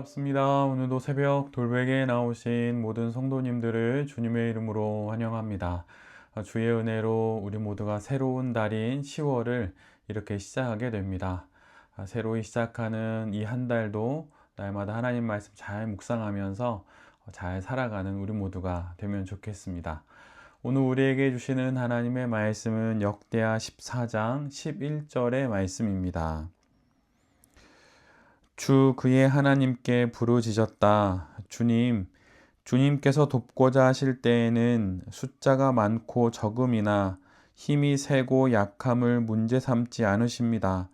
반갑습니다. 오늘도 새벽 돌베개에 나오신 모든 성도님들을 주님의 이름으로 환영합니다. 주의 은혜로 우리 모두가 새로운 달인 10월을 이렇게 시작하게 됩니다. 새로이 시작하는 이 한 달도 날마다 하나님 말씀 잘 묵상하면서 잘 살아가는 우리 모두가 되면 좋겠습니다. 오늘 우리에게 주시는 하나님의 말씀은 역대하 14장 11절의 말씀입니다. 주 그의 하나님께 부르짖었다. 주님께서 돕고자 하실 때에는 숫자가 많고 적음이나 힘이 세고 약함을 문제 삼지 않으십니다.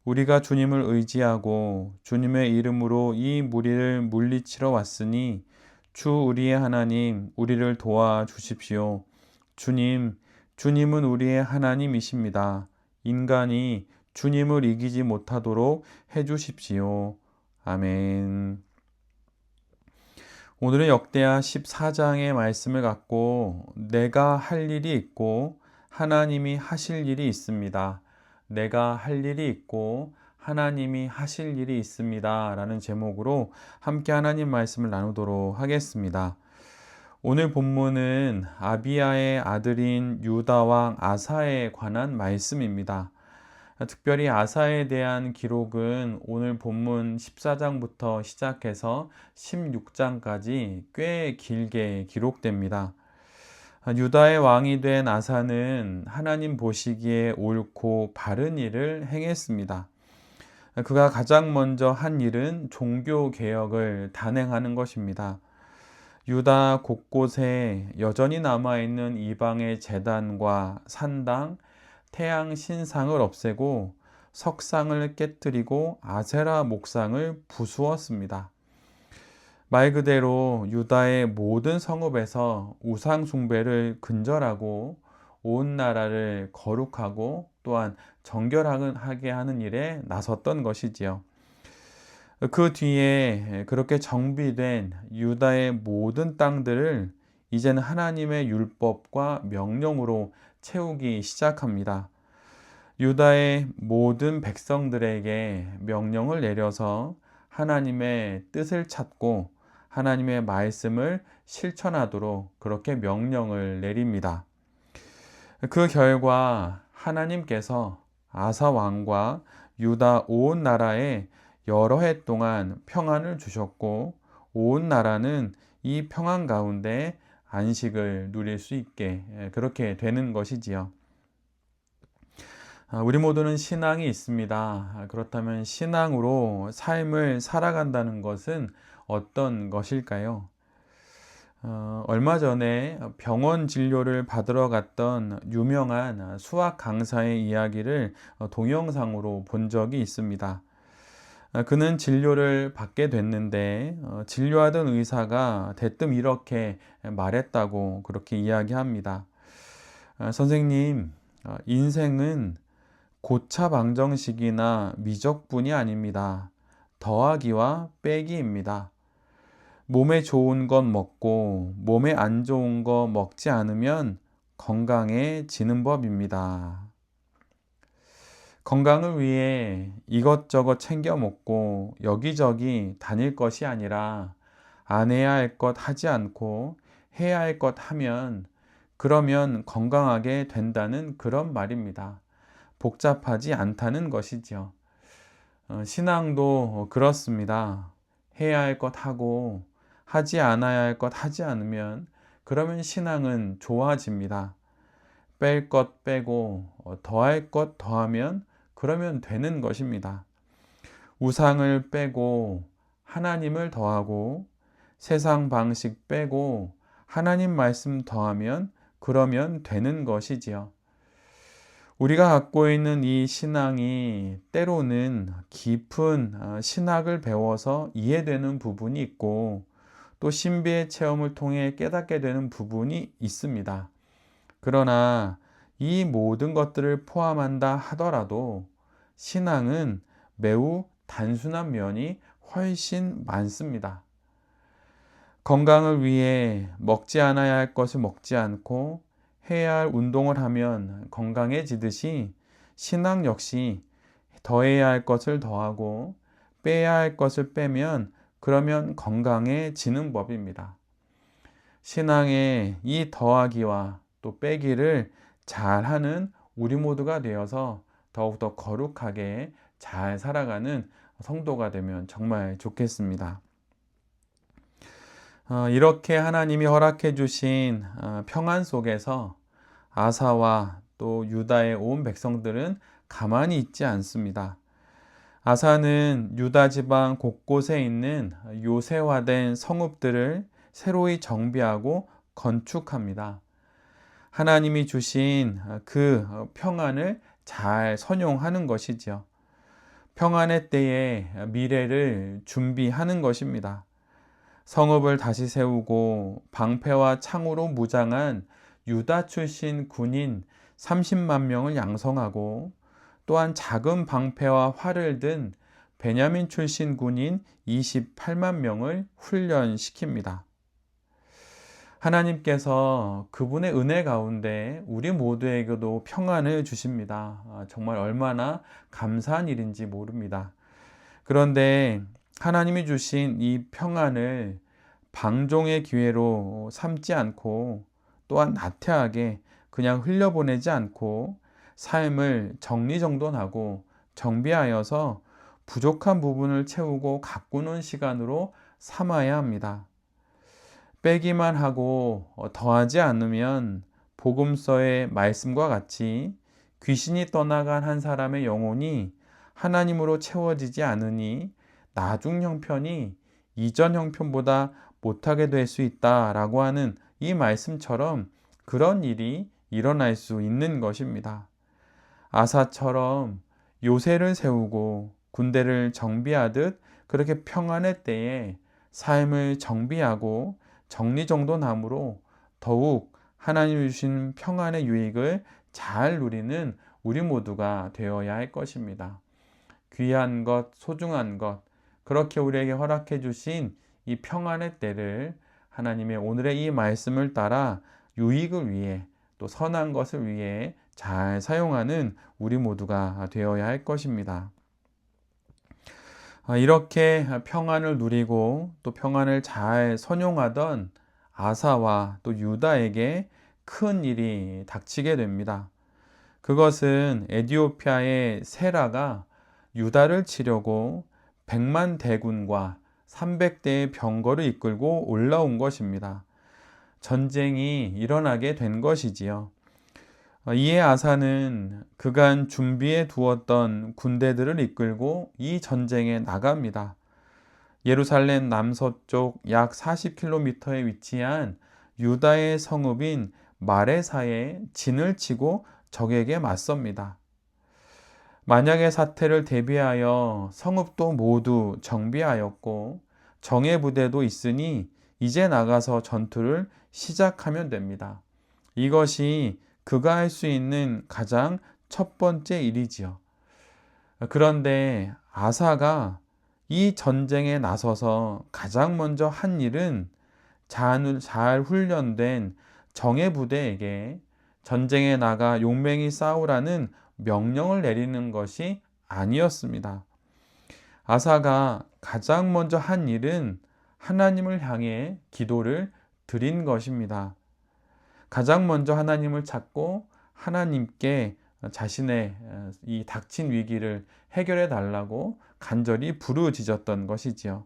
우리가 주님을 의지하고 주님의 이름으로 이 무리를 물리치러 왔으니 주 우리의 하나님, 우리를 도와 주십시오. 주님은 우리의 하나님이십니다. 인간이 주님을 이기지 못하도록 해주십시오. 아멘. 오늘은 역대하 14장의 말씀을 갖고 내가 할 일이 있고 하나님이 하실 일이 있습니다. 내가 할 일이 있고 하나님이 하실 일이 있습니다. 라는 제목으로 함께 하나님 말씀을 나누도록 하겠습니다. 오늘 본문은 아비야의 아들인 유다왕 아사에 관한 말씀입니다. 특별히 아사에 대한 기록은 오늘 본문 14장부터 시작해서 16장까지 꽤 길게 기록됩니다. 유다의 왕이 된 아사는 하나님 보시기에 옳고 바른 일을 행했습니다. 그가 가장 먼저 한 일은 종교 개혁을 단행하는 것입니다. 유다 곳곳에 여전히 남아있는 이방의 제단과 산당, 태양 신상을 없애고 석상을 깨뜨리고 아세라 목상을 부수었습니다. 말 그대로 유다의 모든 성읍에서 우상 숭배를 근절하고 온 나라를 거룩하고 또한 정결하게 하는 일에 나섰던 것이지요. 그 뒤에 그렇게 정비된 유다의 모든 땅들을 이제는 하나님의 율법과 명령으로 채우기 시작합니다. 유다의 모든 백성들에게 명령을 내려서 하나님의 뜻을 찾고 하나님의 말씀을 실천하도록 그렇게 명령을 내립니다. 그 결과 하나님께서 아사 왕과 유다 온 나라에 여러 해 동안 평안을 주셨고 온 나라는 이 평안 가운데 안식을 누릴 수 있게 그렇게 되는 것이지요. 우리 모두는 신앙이 있습니다. 그렇다면 신앙으로 삶을 살아간다는 것은 어떤 것일까요? 얼마 전에 병원 진료를 받으러 갔던 유명한 수학 강사의 이야기를 동영상으로 본 적이 있습니다. 그는 진료를 받게 됐는데 진료하던 의사가 대뜸 이렇게 말했다고 그렇게 이야기합니다. 선생님, 인생은 고차 방정식이나 미적분이 아닙니다. 더하기와 빼기입니다. 몸에 좋은 것 먹고 몸에 안 좋은 거 먹지 않으면 건강해지는 법입니다. 건강을 위해 이것저것 챙겨 먹고 여기저기 다닐 것이 아니라 안 해야 할 것 하지 않고 해야 할 것 하면 그러면 건강하게 된다는 그런 말입니다. 복잡하지 않다는 것이죠. 신앙도 그렇습니다. 해야 할 것 하고 하지 않아야 할 것 하지 않으면 그러면 신앙은 좋아집니다. 뺄 것 빼고 더할 것 더하면 그러면 되는 것입니다. 우상을 빼고 하나님을 더하고 세상 방식 빼고 하나님 말씀 더하면 그러면 되는 것이지요. 우리가 갖고 있는 이 신앙이 때로는 깊은 신학을 배워서 이해되는 부분이 있고 또 신비의 체험을 통해 깨닫게 되는 부분이 있습니다. 그러나 이 모든 것들을 포함한다 하더라도 신앙은 매우 단순한 면이 훨씬 많습니다. 건강을 위해 먹지 않아야 할 것을 먹지 않고 해야 할 운동을 하면 건강해지듯이 신앙 역시 더해야 할 것을 더하고 빼야 할 것을 빼면 그러면 건강해지는 법입니다. 신앙에 이 더하기와 또 빼기를 잘하는 우리 모두가 되어서 더욱더 거룩하게 잘 살아가는 성도가 되면 정말 좋겠습니다. 이렇게 하나님이 허락해 주신 평안 속에서 아사와 또 유다의 온 백성들은 가만히 있지 않습니다. 아사는 유다 지방 곳곳에 있는 요새화된 성읍들을 새로이 정비하고 건축합니다. 하나님이 주신 그 평안을 잘 선용하는 것이지요. 평안의 때에 미래를 준비하는 것입니다. 성읍을 다시 세우고 방패와 창으로 무장한 유다 출신 군인 30만 명을 양성하고 또한 작은 방패와 활을 든 베냐민 출신 군인 28만 명을 훈련시킵니다. 하나님께서 그분의 은혜 가운데 우리 모두에게도 평안을 주십니다. 정말 얼마나 감사한 일인지 모릅니다. 그런데 하나님이 주신 이 평안을 방종의 기회로 삼지 않고 또한 나태하게 그냥 흘려보내지 않고 삶을 정리정돈하고 정비하여서 부족한 부분을 채우고 가꾸는 시간으로 삼아야 합니다. 빼기만 하고 더하지 않으면 복음서의 말씀과 같이 귀신이 떠나간 한 사람의 영혼이 하나님으로 채워지지 않으니 나중 형편이 이전 형편보다 못하게 될 수 있다라고 하는 이 말씀처럼 그런 일이 일어날 수 있는 것입니다. 아사처럼 요새를 세우고 군대를 정비하듯 그렇게 평안의 때에 삶을 정비하고 정리정돈함으로 더욱 하나님이 주신 평안의 유익을 잘 누리는 우리 모두가 되어야 할 것입니다. 귀한 것, 소중한 것, 그렇게 우리에게 허락해 주신 이 평안의 때를 하나님의 오늘의 이 말씀을 따라 유익을 위해 또 선한 것을 위해 잘 사용하는 우리 모두가 되어야 할 것입니다. 이렇게 평안을 누리고 또 평안을 잘 선용하던 아사와 또 유다에게 큰 일이 닥치게 됩니다. 그것은 에디오피아의 세라가 유다를 치려고 100만 대군과 300대의 병거를 이끌고 올라온 것입니다. 전쟁이 일어나게 된 것이지요. 이에 아사는 그간 준비해 두었던 군대들을 이끌고 이 전쟁에 나갑니다. 예루살렘 남서쪽 약 40km에 위치한 유다의 성읍인 마레사에 진을 치고 적에게 맞섭니다. 만약의 사태를 대비하여 성읍도 모두 정비하였고 정예 부대도 있으니 이제 나가서 전투를 시작하면 됩니다. 이것이 그가 할 수 있는 가장 첫 번째 일이지요. 그런데 아사가 이 전쟁에 나서서 가장 먼저 한 일은 잘 훈련된 정예 부대에게 전쟁에 나가 용맹히 싸우라는 명령을 내리는 것이 아니었습니다. 아사가 가장 먼저 한 일은 하나님을 향해 기도를 드린 것입니다. 가장 먼저 하나님을 찾고 하나님께 자신의 이 닥친 위기를 해결해 달라고 간절히 부르짖었던 것이지요.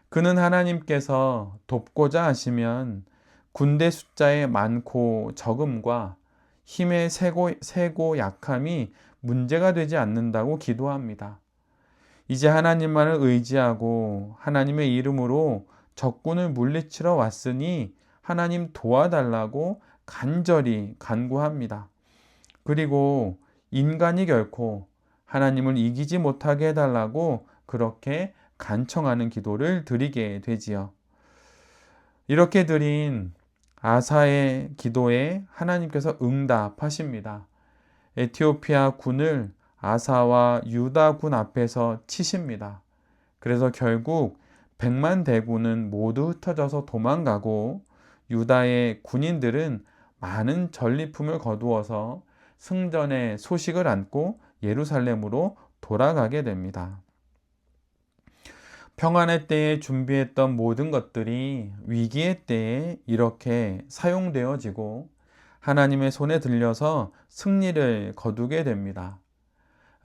그는 하나님께서 돕고자 하시면 군대 숫자의 많고 적음과 힘의 세고 약함이 문제가 되지 않는다고 기도합니다. 이제 하나님만을 의지하고 하나님의 이름으로 적군을 물리치러 왔으니 하나님 도와달라고 간절히 간구합니다. 그리고 인간이 결코 하나님을 이기지 못하게 해달라고 그렇게 간청하는 기도를 드리게 되지요. 이렇게 드린 아사의 기도에 하나님께서 응답하십니다. 에티오피아 군을 아사와 유다 군 앞에서 치십니다. 그래서 결국 100만 대군은 모두 흩어져서 도망가고 유다의 군인들은 많은 전리품을 거두어서 승전의 소식을 안고 예루살렘으로 돌아가게 됩니다. 평안의 때에 준비했던 모든 것들이 위기의 때에 이렇게 사용되어지고 하나님의 손에 들려서 승리를 거두게 됩니다.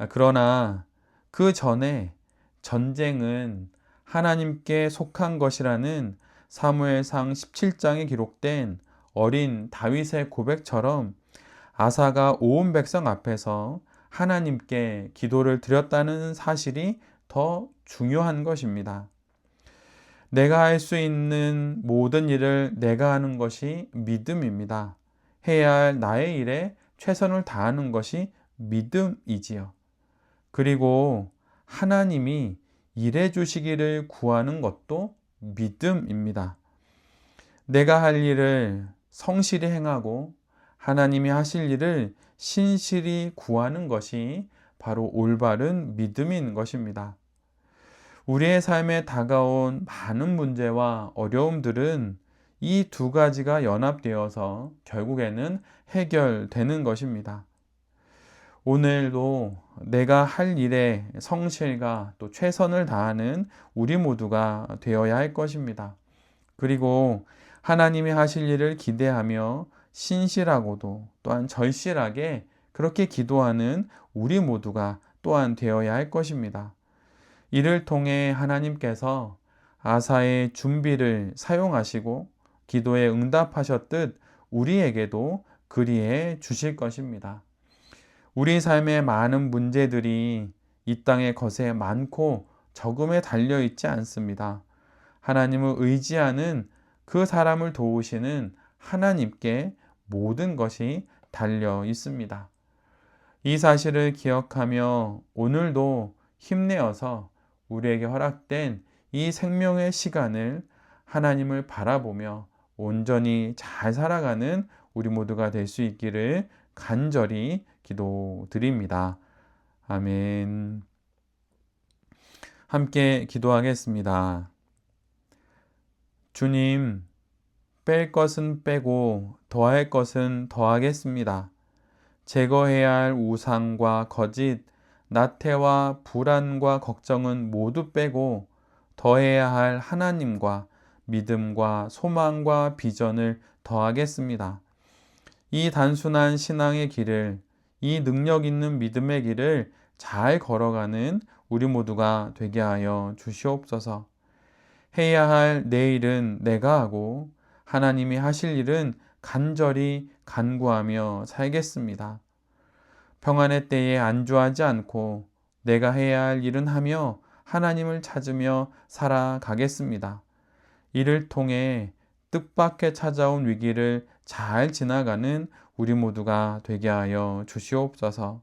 그러나 그 전에 전쟁은 하나님께 속한 것이라는 사무엘상 17장에 기록된 어린 다윗의 고백처럼 아사가 온 백성 앞에서 하나님께 기도를 드렸다는 사실이 더 중요한 것입니다. 내가 할 수 있는 모든 일을 내가 하는 것이 믿음입니다. 해야 할 나의 일에 최선을 다하는 것이 믿음이지요. 그리고 하나님이 일해 주시기를 구하는 것도 믿음입니다. 내가 할 일을 성실히 행하고 하나님이 하실 일을 신실히 구하는 것이 바로 올바른 믿음인 것입니다. 우리의 삶에 다가온 많은 문제와 어려움들은 이 두 가지가 연합되어서 결국에는 해결되는 것입니다. 오늘도 내가 할 일에 성실과 또 최선을 다하는 우리 모두가 되어야 할 것입니다. 그리고 하나님이 하실 일을 기대하며 신실하고도 또한 절실하게 그렇게 기도하는 우리 모두가 또한 되어야 할 것입니다. 이를 통해 하나님께서 아사의 준비를 사용하시고 기도에 응답하셨듯 우리에게도 그리해 주실 것입니다. 우리 삶의 많은 문제들이 이 땅에 거세 많고 적음에 달려 있지 않습니다. 하나님을 의지하는 그 사람을 도우시는 하나님께 모든 것이 달려 있습니다. 이 사실을 기억하며 오늘도 힘내어서 우리에게 허락된 이 생명의 시간을 하나님을 바라보며 온전히 잘 살아가는 우리 모두가 될 수 있기를 간절히 기도드립니다. 아멘. 함께 기도하겠습니다. 주님, 뺄 것은 빼고 더할 것은 더하겠습니다. 제거해야 할 우상과 거짓, 나태와 불안과 걱정은 모두 빼고 더해야 할 하나님과 믿음과 소망과 비전을 더하겠습니다. 이 단순한 신앙의 길을, 이 능력 있는 믿음의 길을 잘 걸어가는 우리 모두가 되게 하여 주시옵소서. 해야 할 내 일은 내가 하고 하나님이 하실 일은 간절히 간구하며 살겠습니다. 평안의 때에 안주하지 않고 내가 해야 할 일은 하며 하나님을 찾으며 살아가겠습니다. 이를 통해 뜻밖의 찾아온 위기를 잘 지나가는 우리 모두가 되게 하여 주시옵소서.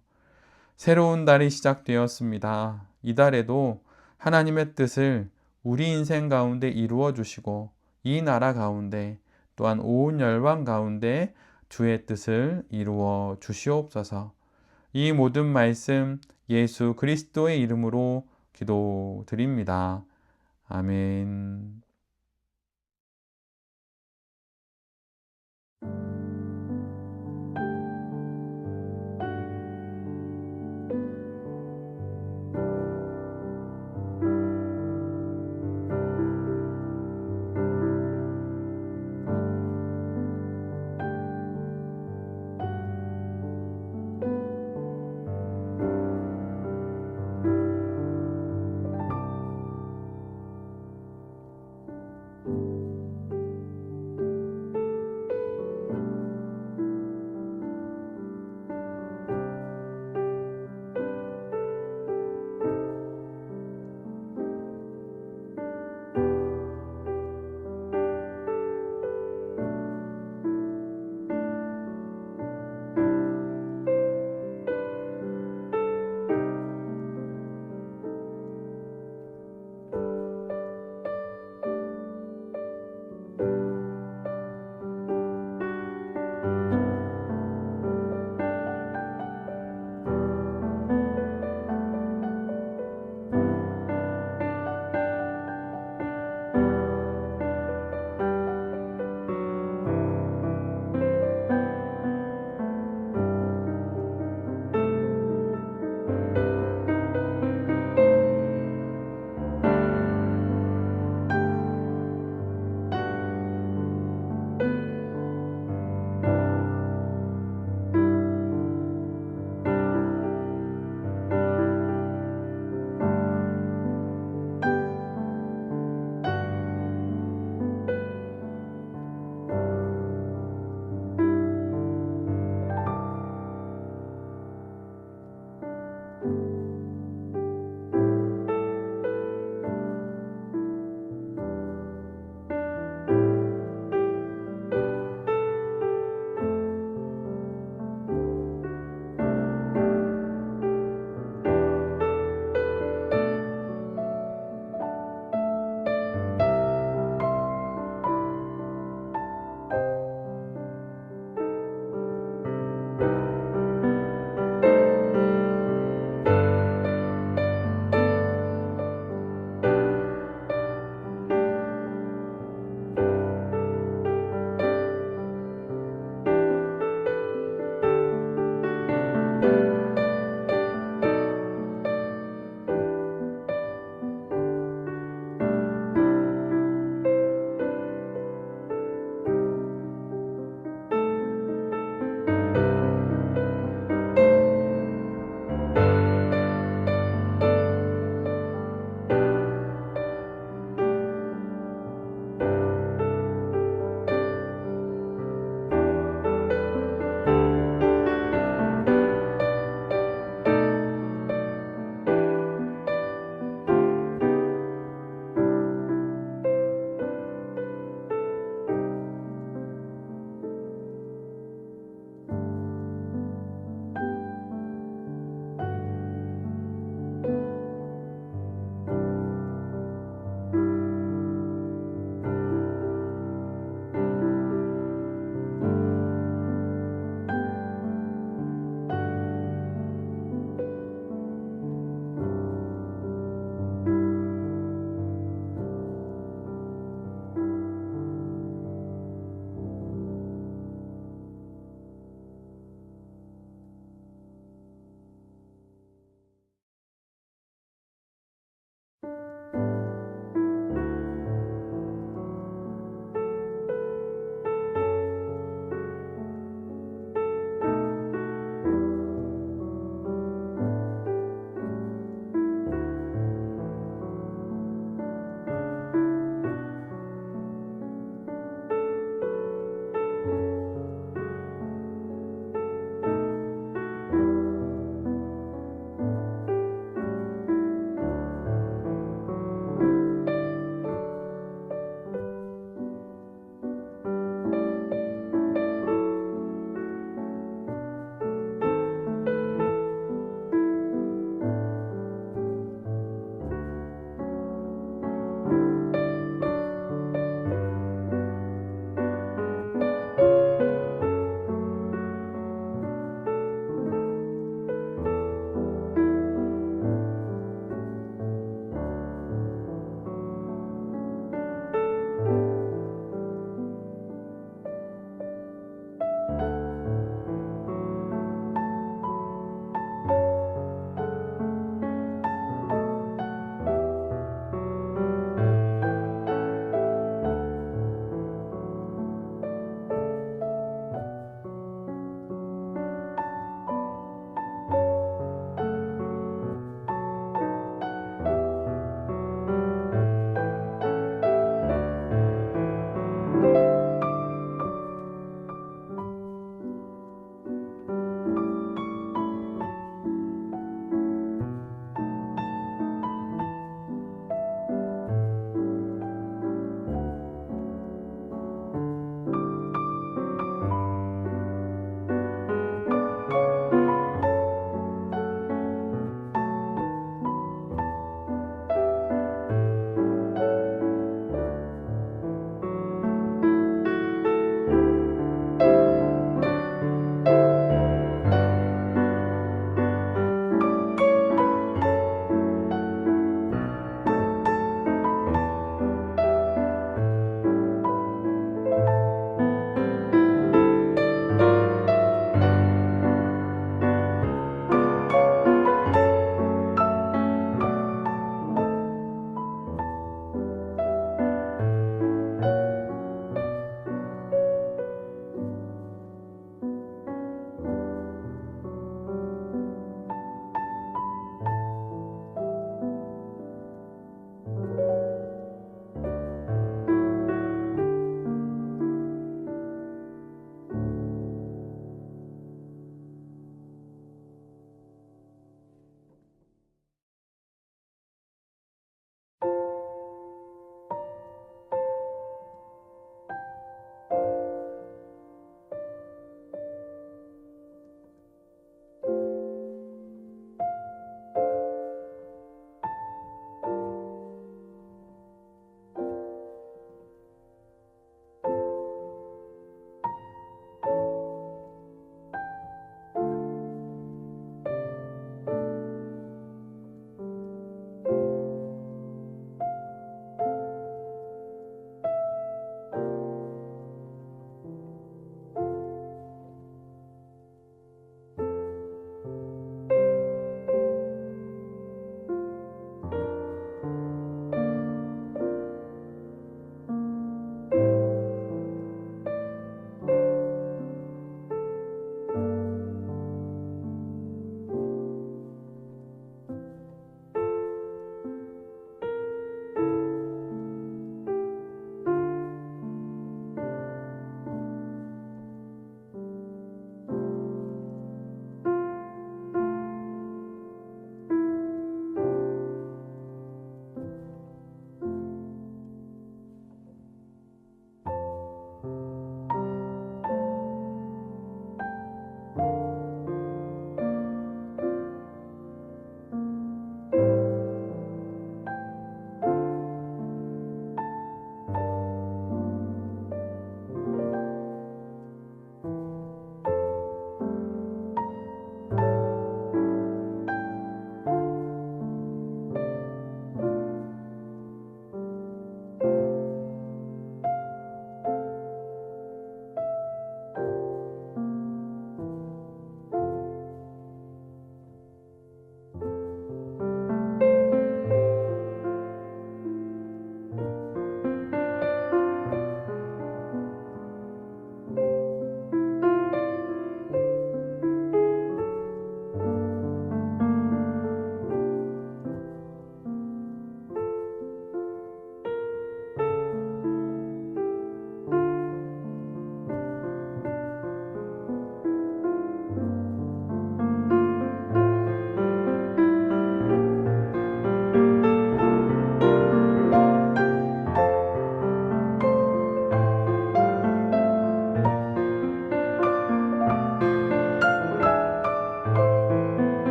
새로운 달이 시작되었습니다. 이 달에도 하나님의 뜻을 우리 인생 가운데 이루어 주시고 이 나라 가운데 또한 온 열방 가운데 주의 뜻을 이루어 주시옵소서. 이 모든 말씀 예수 그리스도의 이름으로 기도드립니다. 아멘.